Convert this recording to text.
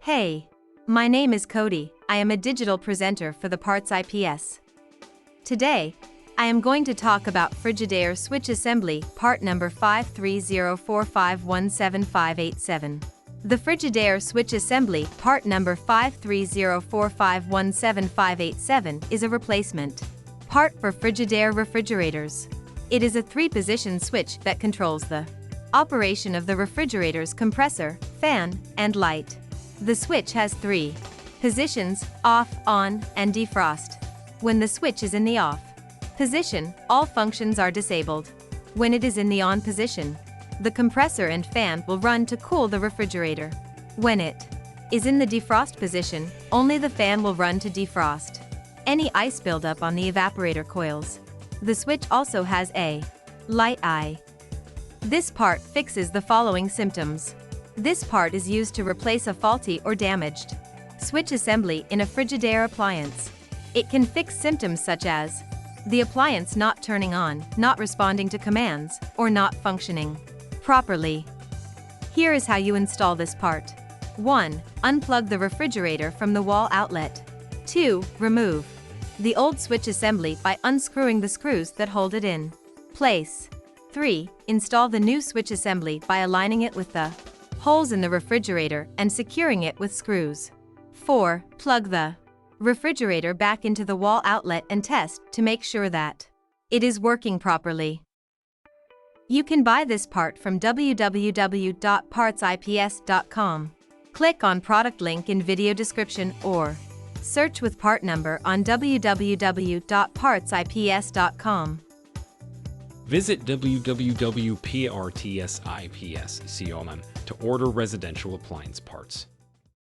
Hey, my name is Cody. I am a digital presenter for the PartsIPS. Today, I am going to talk about Frigidaire Switch Assembly, part number 530451757. The Frigidaire Switch Assembly, part number 530451757, is a replacement part for Frigidaire refrigerators. It is a 3-position switch that controls the operation of the refrigerator's compressor, fan, and light. The switch has 3 positions: off, on, and defrost. When the switch is in the off position, all functions are disabled. When it is in the on position, the compressor and fan will run to cool the refrigerator. When it is in the defrost position, only the fan will run to defrost any ice buildup on the evaporator coils. The switch also has a light eye. This part fixes the following symptoms. This part is used to replace a faulty or damaged switch assembly in a Frigidaire appliance. It can fix symptoms such as the appliance not turning on, not responding to commands, or not functioning properly. Here is how you install this part. 1. Unplug the refrigerator from the wall outlet. 2. Remove the old switch assembly by unscrewing the screws that hold it in place. 3. Install the new switch assembly by aligning it with the holes in the refrigerator and securing it with screws. 4. Plug the refrigerator back into the wall outlet and test to make sure that it is working properly. You can buy this part from www.partsips.com. Click on product link in video description or search with part number on www.partsips.com. Visit www.partsips.com to order residential appliance parts.